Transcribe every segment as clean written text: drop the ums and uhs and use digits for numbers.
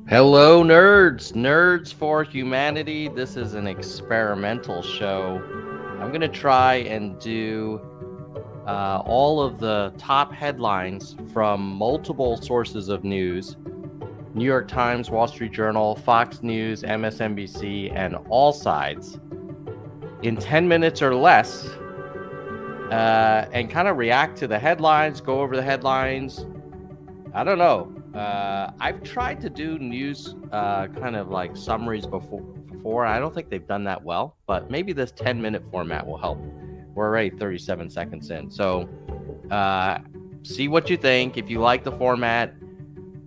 Hello, nerds! Nerds for Humanity. This is an experimental show. I'm going to try and do all of the top headlines from multiple sources of news: New York Times, Wall Street Journal, Fox News, MSNBC, and all sides in 10 minutes or less, and kind of react to the headlines, go over the headlines. I don't know. I've tried to do news kind of like summaries before. I don't think they've done that well, but maybe this 10-minute format will help. We're already 37 seconds in. So see what you think. If you like the format,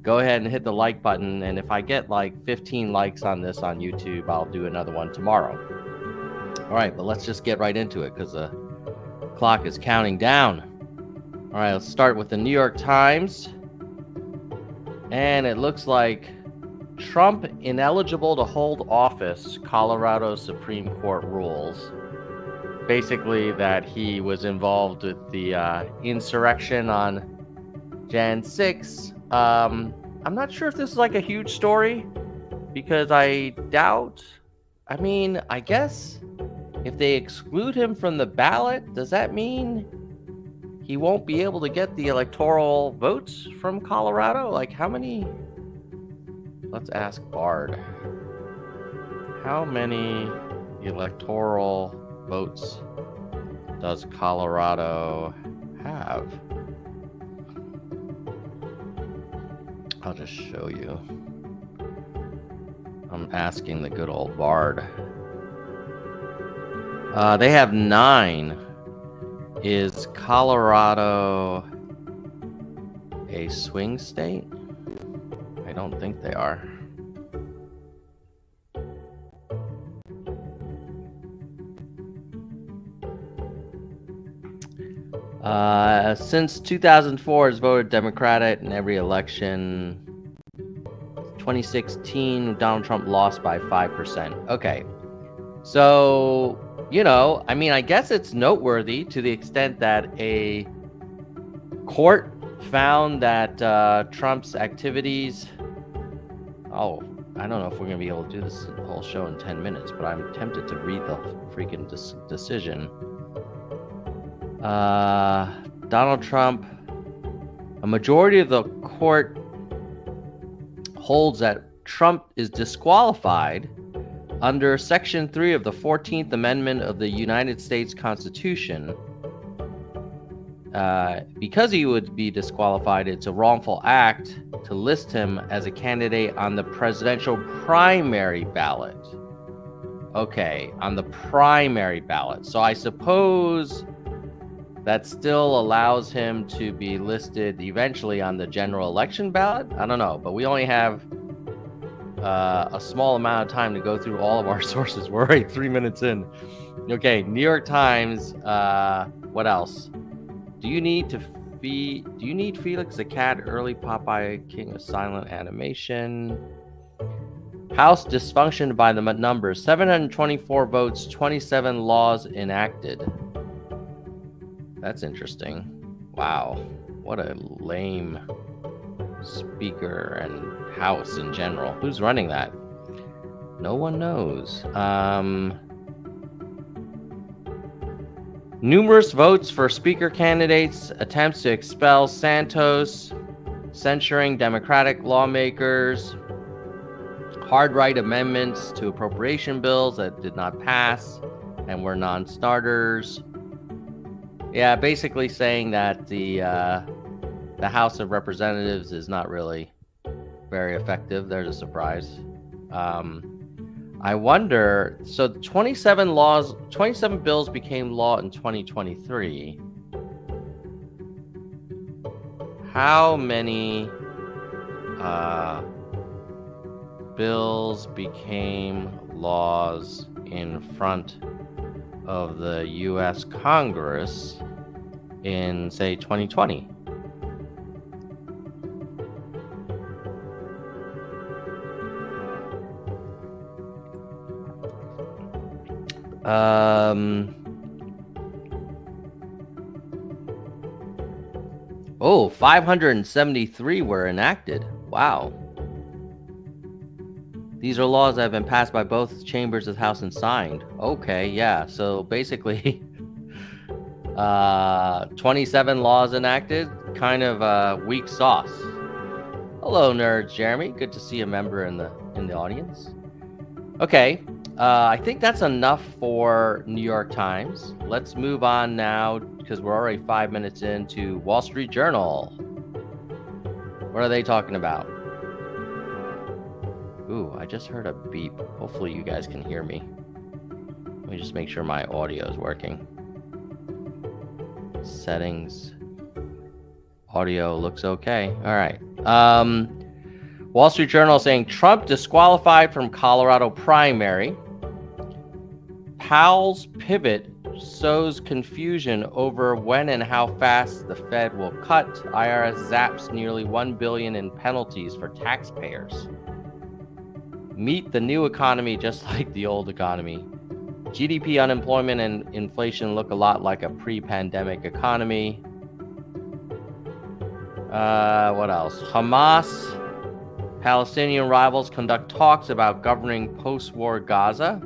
go ahead and hit the like button. And if I get like 15 likes on this on YouTube, I'll do another one tomorrow. All right, but let's just get right into it because the clock is counting down. All right, let's start with the New York Times. And it looks like Trump ineligible to hold office, Colorado Supreme Court rules. Basically that he was involved with the insurrection on Jan 6. I'm not sure if this is like a huge story because I doubt, I guess if they exclude him from the ballot, does that mean he won't be able to get the electoral votes from Colorado? Like how many? Let's ask Bard. How many electoral votes does Colorado have? I'll just show you. I'm asking the good old Bard. They have 9. Is Colorado a swing state? I don't think they are. Since 2004, has voted Democratic in every election. 2016, Donald Trump lost by 5%. Okay, so I guess it's noteworthy to the extent that a court found that Trump's activities. Oh, I don't know if we're going to be able to do this whole show in 10 minutes, but I'm tempted to read the freaking decision. Donald Trump, a majority of the court holds that Trump is disqualified under Section 3 of the 14th Amendment of the United States Constitution. Because he would be disqualified, it's a wrongful act to list him as a candidate on the presidential primary ballot. Okay, on the primary ballot. So I suppose that still allows him to be listed eventually on the general election ballot. I don't know, but we only have a small amount of time to go through all of our sources. We're already 3 minutes in. Okay, New York Times. What else? Do you need Felix the Cat, early Popeye, king of silent animation? House dysfunction by the numbers: 724 votes, 27 laws enacted. That's interesting. Wow, what a lame speaker and house in general. Who's running that? No one knows. Numerous votes for speaker candidates, attempts to expel Santos, censuring Democratic lawmakers, hard right amendments to appropriation bills that did not pass and were non-starters. Yeah, basically saying that the House of Representatives is not really very effective. There's a surprise. I wonder, so 27 bills became law in 2023. How many bills became laws in front of the U.S. Congress in, say, 2020? Oh, 573 were enacted. Wow. These are laws that have been passed by both chambers of the House and signed. Okay, yeah. So basically, 27 laws enacted, kind of weak sauce. Hello, nerds, Jeremy. Good to see a member in the audience. Okay, I think that's enough for New York Times. Let's move on now because we're already 5 minutes into Wall Street Journal. What are they talking about? Ooh, I just heard a beep. Hopefully you guys can hear me. Let me just make sure my audio is working. Settings. Audio looks okay. All right. Wall Street Journal saying Trump disqualified from Colorado primary. Powell's pivot sows confusion over when and how fast the Fed will cut. IRS zaps nearly $1 billion in penalties for taxpayers. Meet the new economy just like the old economy. GDP, unemployment, and inflation look a lot like a pre-pandemic economy. What else? Hamas, Palestinian rivals conduct talks about governing post-war Gaza.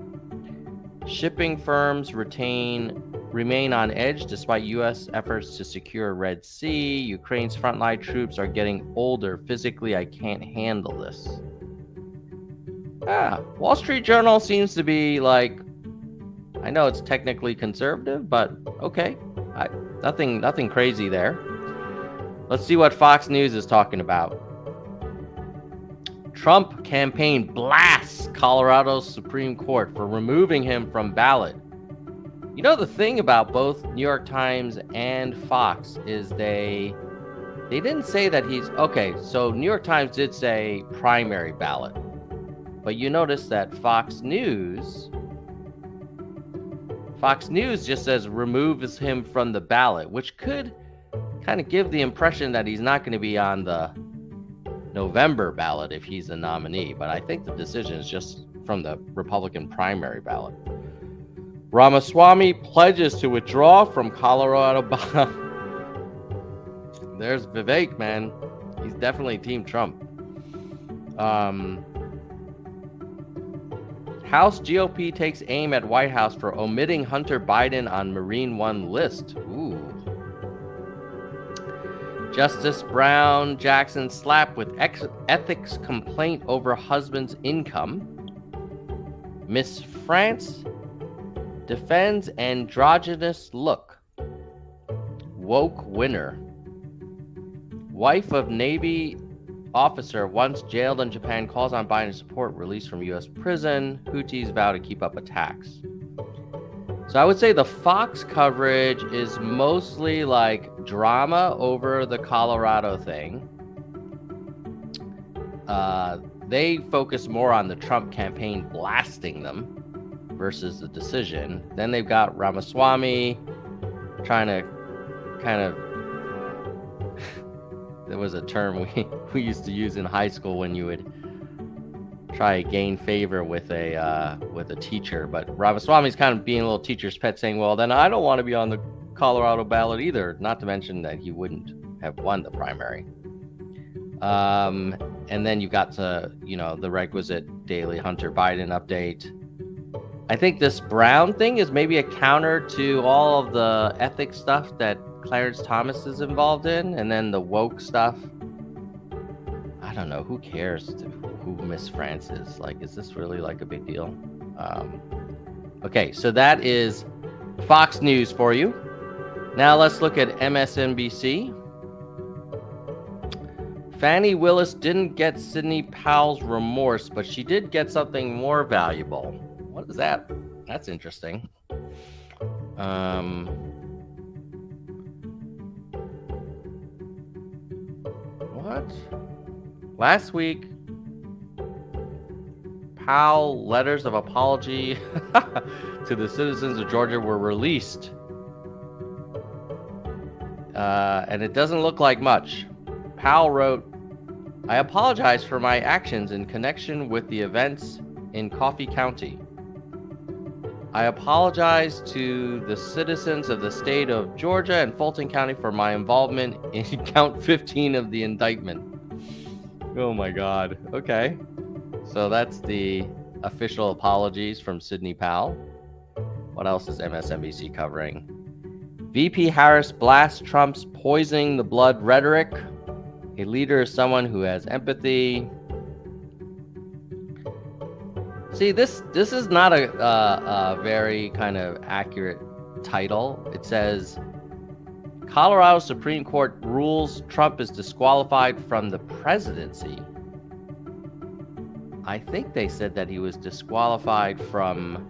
Shipping firms remain on edge despite U.S. efforts to secure Red Sea. Ukraine's frontline troops are getting older. Physically, I can't handle this. Wall Street Journal seems to be like, I know it's technically conservative, but okay. Nothing crazy there. Let's see what Fox News is talking about. Trump campaign blasts Colorado's Supreme Court for removing him from ballot. You know, the thing about both New York Times and Fox is they didn't say that he's okay. So New York Times did say primary ballot, but you notice that Fox News just says removes him from the ballot, which could kind of give the impression that he's not going to be on the November ballot if he's a nominee, but I think the decision is just from the Republican primary ballot. Ramaswamy pledges to withdraw from Colorado. There's Vivek, man. He's definitely Team Trump. House GOP takes aim at White House for omitting Hunter Biden on Marine One list. Ooh. Justice Brown Jackson slapped with ethics complaint over husband's income. Miss France defends androgynous look. Woke winner. Wife of Navy officer once jailed in Japan calls on Biden to support release from U.S. prison. Houthis vow to keep up attacks. So I would say the Fox coverage is mostly like drama over the Colorado thing. They focus more on the Trump campaign blasting them versus the decision. Then they've got Ramaswamy trying to kind of there was a term we used to use in high school when you would try to gain favor with a teacher, but Ramaswamy's kind of being a little teacher's pet, saying, well, then I don't want to be on the Colorado ballot either, not to mention that he wouldn't have won the primary. And then you got to, the requisite daily Hunter Biden update. I think this Brown thing is maybe a counter to all of the ethics stuff that Clarence Thomas is involved in, and then the woke stuff. I don't know, who cares who Miss France is? Like, is this really like a big deal? Okay, so that is Fox News for you. Now let's look at MSNBC. Fani Willis didn't get Sidney Powell's remorse, but she did get something more valuable. What is that? That's interesting. What? Last week, Powell letters of apology to the citizens of Georgia were released. And it doesn't look like much. Powell wrote, I apologize for my actions in connection with the events in Coffee County. I apologize to the citizens of the state of Georgia and Fulton County for my involvement in count 15 of the indictment. Oh my God. Okay. So that's the official apologies from Sidney Powell. What else is MSNBC covering? VP Harris blasts Trump's poisoning the blood rhetoric. A leader is someone who has empathy. See, this is not a very kind of accurate title. It says, Colorado Supreme Court rules Trump is disqualified from the presidency. I think they said that he was disqualified from,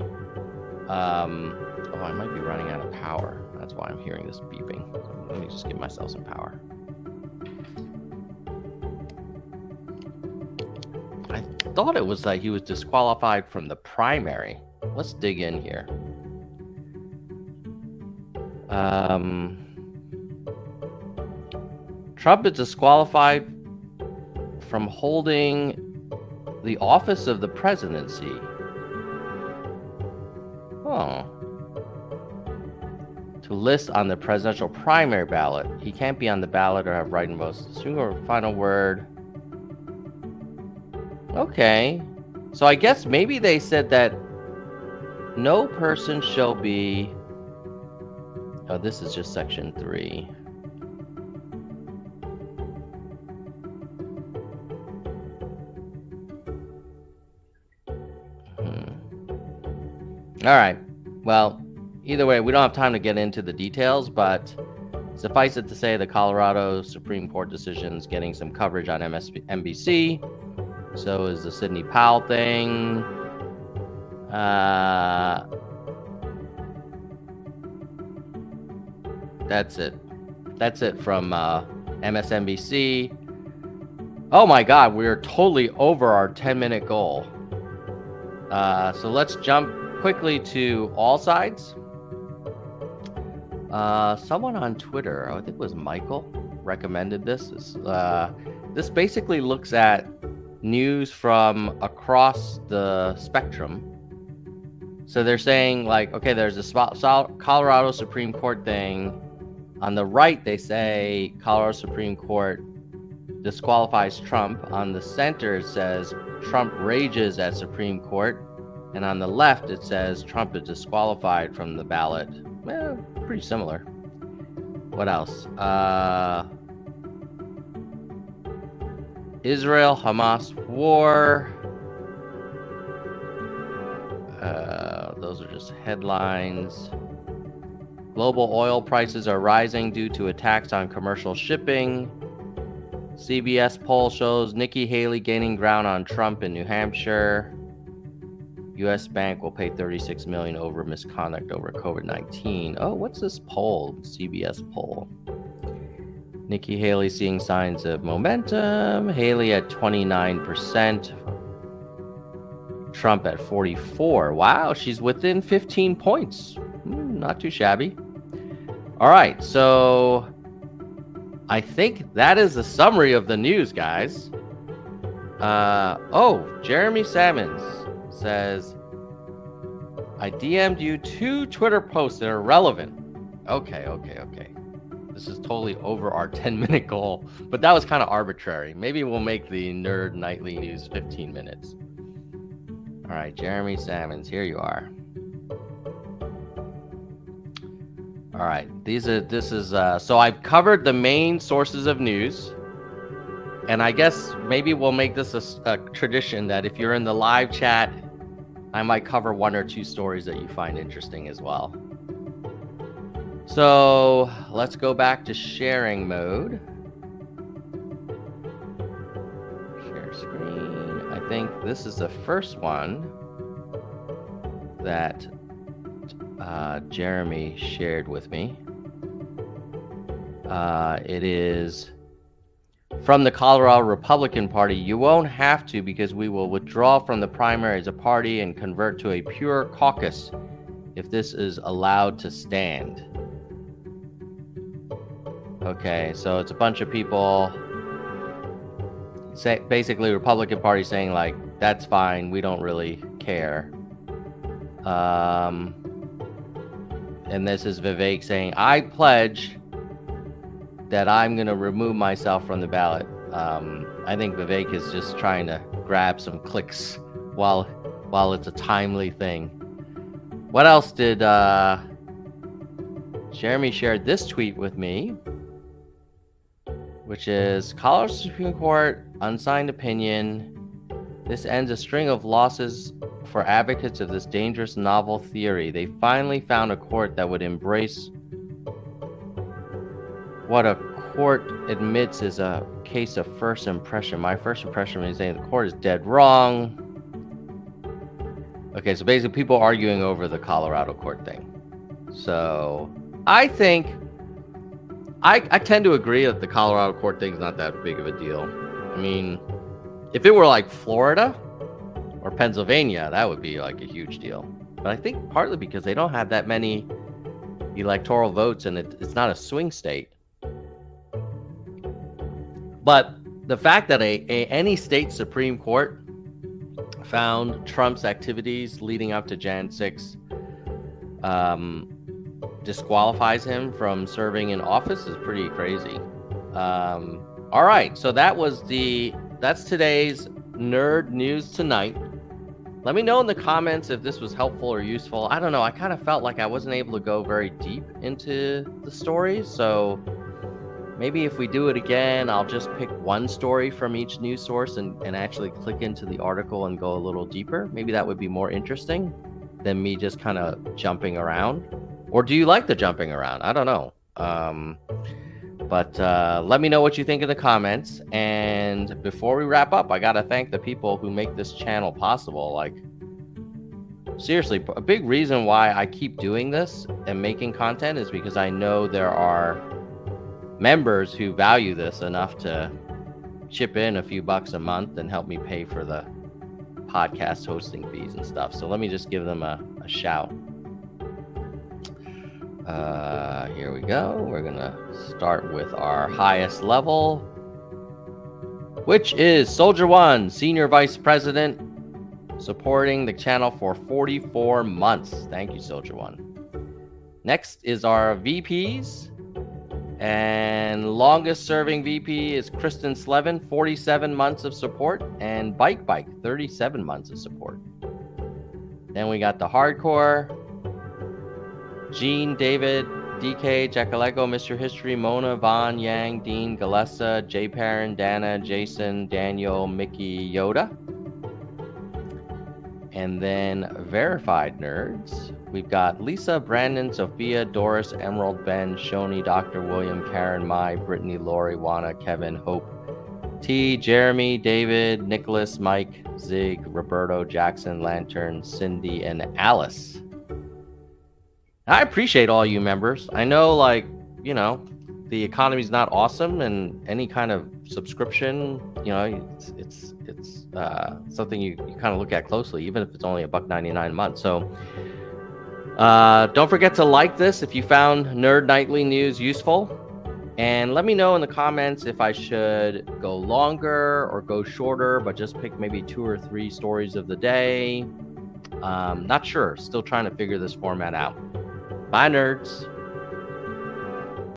I might be running out of power. That's why I'm hearing this beeping. Let me just give myself some power. I thought it was like he was disqualified from the primary. Let's dig in here. Trump is disqualified from holding the office of the presidency. Oh. To list on the presidential primary ballot. He can't be on the ballot or have write-in votes. Single final word. Okay. So I guess maybe they said that no person shall be... Oh, this is just section 3. All right. Well, either way, we don't have time to get into the details, but suffice it to say the Colorado Supreme Court decision is getting some coverage on MSNBC. So is the Sidney Powell thing. That's it. That's it from MSNBC. Oh my God, we're totally over our 10-minute goal. So let's jump quickly to All Sides. Someone on Twitter, I think it was Michael, recommended this. This basically looks at news from across the spectrum. So they're saying, like, okay, there's a Colorado Supreme Court thing. On the right, they say Colorado Supreme Court disqualifies Trump. On the center, it says Trump rages at Supreme Court. And on the left, it says Trump is disqualified from the ballot. Well, pretty similar. What else? Israel-Hamas war. Those are just headlines. Global oil prices are rising due to attacks on commercial shipping. CBS poll shows Nikki Haley gaining ground on Trump in New Hampshire. U.S. Bank will pay $36 million over misconduct over COVID-19. Oh, what's this poll? CBS poll. Nikki Haley seeing signs of momentum. Haley at 29%. Trump at 44%. Wow, she's within 15 points. Not too shabby. All right, so I think that is the summary of the news, guys. Jeremy Sammons says, I DM'd you 2 Twitter posts that are relevant. Okay. This is totally over our 10-minute goal, but that was kind of arbitrary. Maybe we'll make the Nerd Nightly News 15 minutes. All right, Jeremy Sammons, here you are. All right, so I've covered the main sources of news. And I guess maybe we'll make this a tradition that if you're in the live chat, I might cover 1 or 2 stories that you find interesting as well. So let's go back to sharing mode. Share screen. I think this is the first one that Jeremy shared with me. It is from the Colorado Republican Party. You won't have to, because we will withdraw from the primary as a party and convert to a pure caucus if this is allowed to stand. Okay, so it's a bunch of people, basically Republican Party saying, like, that's fine, we don't really care. And this is Vivek saying, I pledge that I'm going to remove myself from the ballot. I think Vivek is just trying to grab some clicks while it's a timely thing. What else did Jeremy shared this tweet with me, which is Colorado Supreme Court unsigned opinion. This ends a string of losses for advocates of this dangerous novel theory. They finally found a court that would embrace what a court admits is a case of first impression. My first impression is saying the court is dead wrong. Okay, so basically people arguing over the Colorado court thing. So I think I tend to agree that the Colorado court thing is not that big of a deal. I mean, if it were like Florida or Pennsylvania, that would be like a huge deal. But I think partly because they don't have that many electoral votes and it's not a swing state. But the fact that any state Supreme Court found Trump's activities leading up to Jan 6 disqualifies him from serving in office is pretty crazy. All right, so that's today's Nerd News Tonight. Let me know in the comments if this was helpful or useful. I don't know, I kind of felt like I wasn't able to go very deep into the stories, so maybe if we do it again, I'll just pick one story from each news source and actually click into the article and go a little deeper. Maybe that would be more interesting than me just kind of jumping around. Or do you like the jumping around? I don't know. But let me know what you think in the comments. And before we wrap up, I got to thank the people who make this channel possible. Like, seriously, a big reason why I keep doing this and making content is because I know there are members who value this enough to chip in a few bucks a month and help me pay for the podcast hosting fees and stuff. So let me just give them a shout. Here we go. We're gonna start with our highest level, which is Soldier One, Senior Vice President, supporting the channel for 44 months. Thank you, Soldier One. Next is our VPs. And longest serving VP is Kristen Slevin, 47 months of support, and Bike, 37 months of support. Then we got the hardcore, Gene, David, DK, Jackalego, Mr. History, Mona, Vaughn, Yang, Dean, Galessa, Jay Perrin, Dana, Jason, Daniel, Mickey, Yoda. And then verified nerds. We've got Lisa, Brandon, Sophia, Doris, Emerald, Ben, Shoni, Dr. William, Karen, Mai, Brittany, Lori, Wana, Kevin, Hope, T, Jeremy, David, Nicholas, Mike, Zig, Roberto, Jackson, Lantern, Cindy, and Alice. I appreciate all you members. I know, like, you know, the economy's not awesome, and any kind of subscription, you know, it's something you kind of look at closely, even if it's only $1.99 a month. So don't forget to like this if you found Nerd Nightly News useful, and let me know in the comments if I should go longer or go shorter, but just pick maybe 2 or 3 stories of the day. Not sure, still trying to figure this format out. Bye, nerds.